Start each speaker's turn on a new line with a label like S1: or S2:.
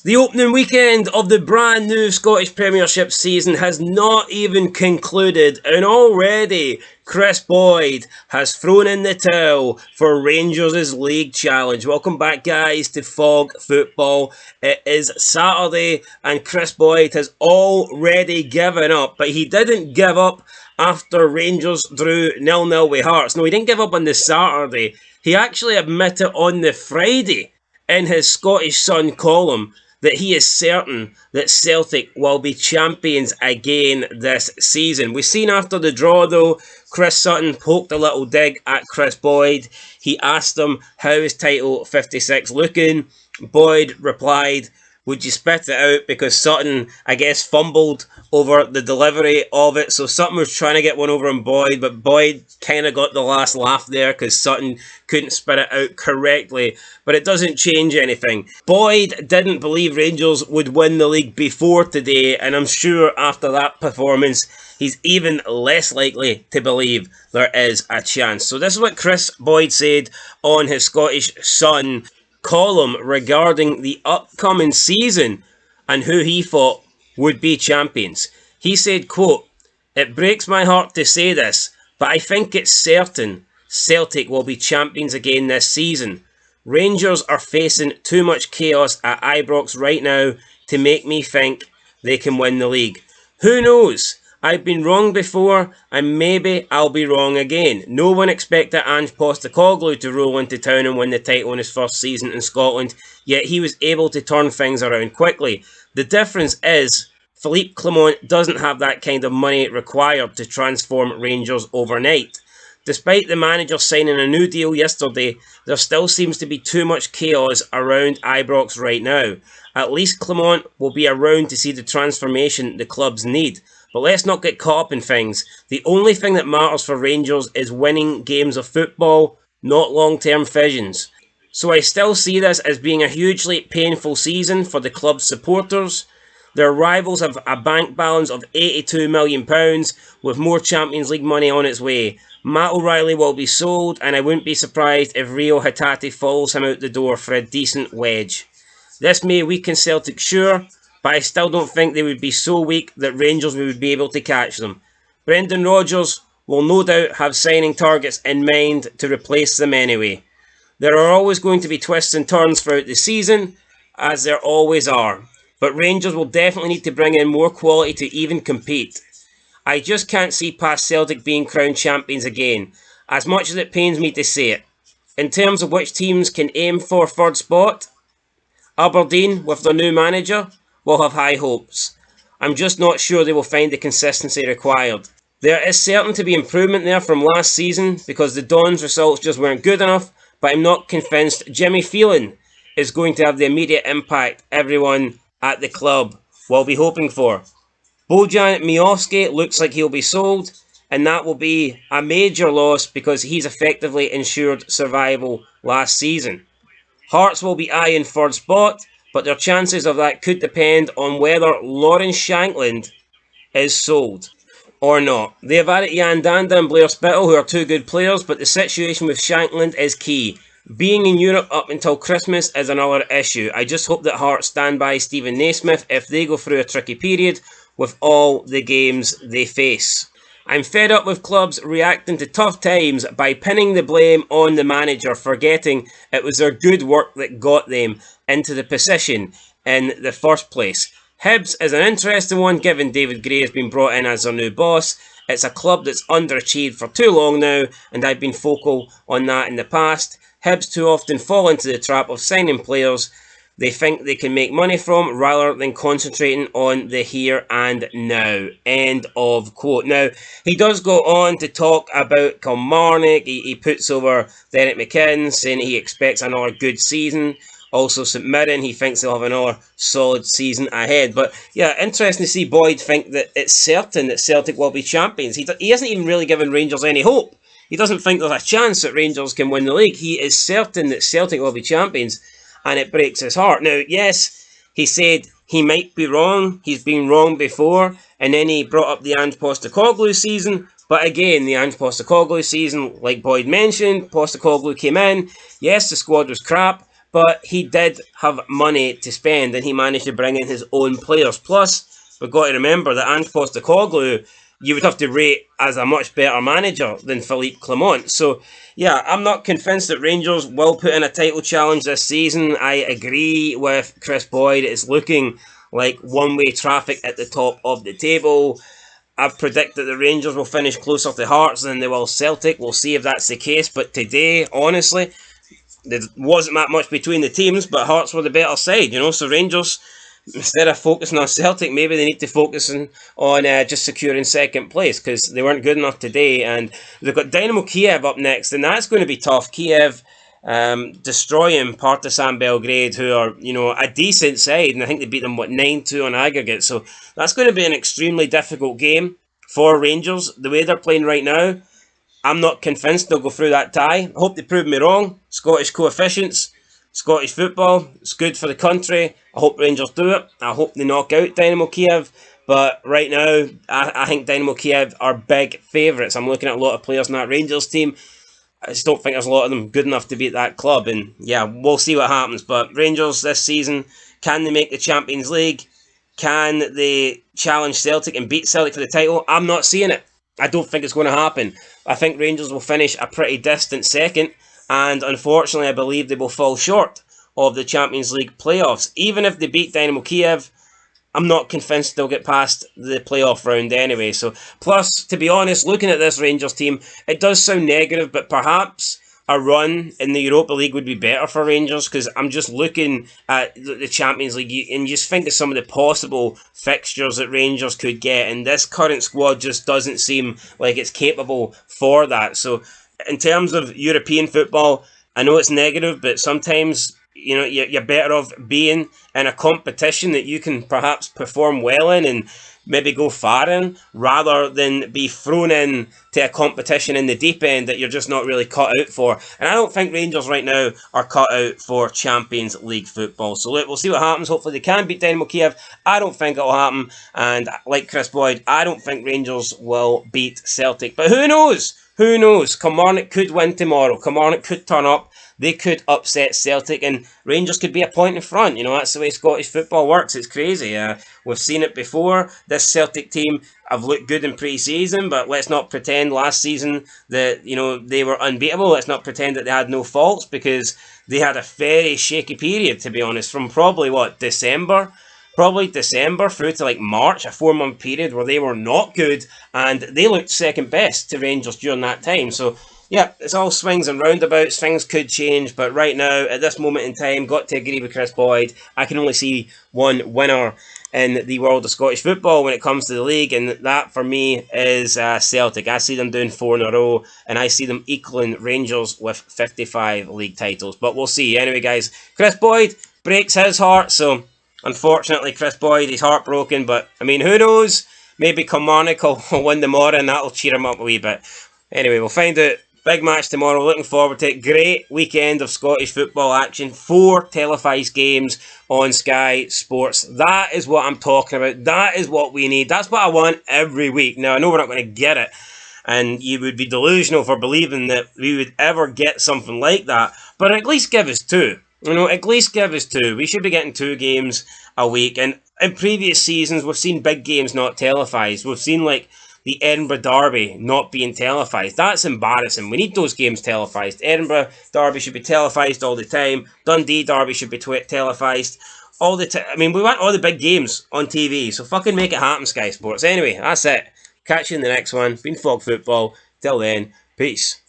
S1: The opening weekend of the brand new Scottish Premiership season has not even concluded, and already Kris Boyd has thrown in the towel for Rangers' League Challenge. Welcome back, guys, to Fog Football. It is Saturday, and Kris Boyd has already given up, but he didn't give up after Rangers drew 0-0 with Hearts. No, he didn't give up on the Saturday. He actually admitted on the Friday in his Scottish Sun column that he is certain that Celtic will be champions again this season. We've seen after the draw, though, Chris Sutton poked a little dig at Kris Boyd. He asked him, how is title 56 looking? Boyd replied, would you spit it out? Because Sutton, I guess, fumbled over the delivery of it. So Sutton was trying to get one over on Boyd, but Boyd kind of got the last laugh there because Sutton couldn't spit it out correctly. But it doesn't change anything. Boyd didn't believe Rangers would win the league before today, and I'm sure after that performance, he's even less likely to believe there is a chance. So this is what Kris Boyd said on his Scottish Sun column regarding the upcoming season and who he thought would be champions. He said, quote, "It breaks my heart to say this, but I think it's certain Celtic will be champions again this season. Rangers are facing too much chaos at Ibrox right now to make me think they can win the league. Who knows? I've been wrong before, and maybe I'll be wrong again. No one expected Ange Postecoglou to roll into town and win the title in his first season in Scotland, yet he was able to turn things around quickly. The difference is Philippe Clement doesn't have that kind of money required to transform Rangers overnight. Despite the manager signing a new deal yesterday, there still seems to be too much chaos around Ibrox right now. At least Clement will be around to see the transformation the clubs need. But let's not get caught up in things. The only thing that matters for Rangers is winning games of football, not long-term visions. So I still see this as being a hugely painful season for the club's supporters. Their rivals have a bank balance of £82 million with more Champions League money on its way. Matt O'Reilly will be sold, and I wouldn't be surprised if Rio Hatate follows him out the door for a decent wedge. This may weaken Celtic, sure, but I still don't think they would be so weak that Rangers would be able to catch them. Brendan Rodgers will no doubt have signing targets in mind to replace them anyway. There are always going to be twists and turns throughout the season, as there always are. But Rangers will definitely need to bring in more quality to even compete. I just can't see past Celtic being crowned champions again, as much as it pains me to say it. In terms of which teams can aim for third spot, Aberdeen, with their new manager, will have high hopes. I'm just not sure they will find the consistency required. There is certain to be improvement there from last season because the Dons' results just weren't good enough, but I'm not convinced Jimmy Phelan is going to have the immediate impact everyone at the club will be hoping for. Bojan Miovski looks like he'll be sold, and that will be a major loss because he's effectively ensured survival last season. Hearts will be eyeing third spot, but their chances of that could depend on whether Lawrence Shankland is sold or not. They have added Jan Danda and Blair Spittle, who are two good players, but the situation with Shankland is key. Being in Europe up until Christmas is another issue. I just hope that Hearts stand by Stephen Naismith if they go through a tricky period with all the games they face. I'm fed up with clubs reacting to tough times by pinning the blame on the manager, forgetting it was their good work that got them into the position in the first place. Hibs is an interesting one given David Gray has been brought in as their new boss. It's a club that's underachieved for too long now, and I've been vocal on that in the past. Hibs too often fall into the trap of signing players they think they can make money from rather than concentrating on the here and now. End of quote. Now, he does go on to talk about Kilmarnock. He puts over Derek McKinnon, saying he expects another good season. Also, St Mirren, he thinks they'll have another solid season ahead. But yeah, interesting to see Boyd think that it's certain that Celtic will be champions. He hasn't even really given Rangers any hope. He doesn't think there's a chance that Rangers can win the league. He is certain that Celtic will be champions, and it breaks his heart. Now, yes, he said he might be wrong. He's been wrong before, and then he brought up the Ange Postecoglou season. But again, the Ange Postecoglou season, like Boyd mentioned, Postecoglou came in. Yes, the squad was crap, but he did have money to spend, and he managed to bring in his own players. Plus, we've got to remember that Ange Postecoglou, you would have to rate as a much better manager than Philippe Clement. So, yeah, I'm not convinced that Rangers will put in a title challenge this season. I agree with Kris Boyd. It's looking like one-way traffic at the top of the table. I've predicted the Rangers will finish closer to Hearts than they will Celtic. We'll see if that's the case. But today, honestly, there wasn't that much between the teams, but Hearts were the better side, So Rangers, instead of focusing on Celtic, maybe they need to focus on just securing second place because they weren't good enough today. And they've got Dynamo Kiev up next, and that's going to be tough. Kiev destroying Partizan Belgrade, who are, a decent side, and I think they beat them, 9-2 on aggregate. So that's going to be an extremely difficult game for Rangers. The way they're playing right now, I'm not convinced they'll go through that tie. I hope they prove me wrong. Scottish coefficients, Scottish football, it's good for the country. I hope Rangers do it. I hope they knock out Dynamo Kiev. But right now, I think Dynamo Kiev are big favourites. I'm looking at a lot of players in that Rangers team. I just don't think there's a lot of them good enough to beat that club. And yeah, we'll see what happens. But Rangers this season, can they make the Champions League? Can they challenge Celtic and beat Celtic for the title? I'm not seeing it. I don't think it's going to happen. I think Rangers will finish a pretty distant second, and unfortunately I believe they will fall short of the Champions League playoffs. Even if they beat Dynamo Kiev, I'm not convinced they'll get past the playoff round anyway. So, plus, to be honest, looking at this Rangers team, it does sound negative, but perhaps a run in the Europa League would be better for Rangers, because I'm just looking at the Champions League and just think of some of the possible fixtures that Rangers could get, and this current squad just doesn't seem like it's capable for that. So, in terms of European football, I know it's negative, but sometimes you're better off being in a competition that you can perhaps perform well in and maybe go far in, rather than be thrown in to a competition in the deep end that you're just not really cut out for. And I don't think Rangers right now are cut out for Champions League football. So look, we'll see what happens. Hopefully they can beat Dynamo Kiev. I don't think it'll happen. And like Kris Boyd, I don't think Rangers will beat Celtic. But who knows? Who knows? Kilmarnock could win tomorrow. Kilmarnock could turn up. They could upset Celtic, and Rangers could be a point in front. That's the way Scottish football works. It's crazy. We've seen it before. This Celtic team have looked good in pre-season, but let's not pretend last season that they were unbeatable. Let's not pretend that they had no faults, because they had a very shaky period, to be honest, from probably December through to March, a 4-month period where they were not good, and they looked second best to Rangers during that time. So yeah, it's all swings and roundabouts. Things could change, but right now, at this moment in time, got to agree with Kris Boyd. I can only see one winner in the world of Scottish football when it comes to the league, and that for me is Celtic. I see them doing 4 in a row, and I see them equaling Rangers with 55 league titles. But we'll see. Anyway, guys, Kris Boyd breaks his heart, so unfortunately, Kris Boyd, he's heartbroken. But I mean, who knows? Maybe Kilmarnock will win tomorrow, and that'll cheer him up a wee bit. Anyway, we'll find out. Big match tomorrow, looking forward to it. Great weekend of Scottish football action. 4 televised games on Sky Sports. That is what I'm talking about. That is what we need. That's what I want every week. Now, I know we're not going to get it, and you would be delusional for believing that we would ever get something like that, but at least give us 2. At least give us 2. We should be getting 2 games a week. And in previous seasons, we've seen big games not televised. We've seen, the Edinburgh Derby not being televised. That's embarrassing. We need those games televised. Edinburgh Derby should be televised all the time. Dundee Derby should be televised all the time. I mean, we want all the big games on TV, so fucking make it happen, Sky Sports. Anyway, that's it. Catch you in the next one. Been Fog Football. Till then, peace.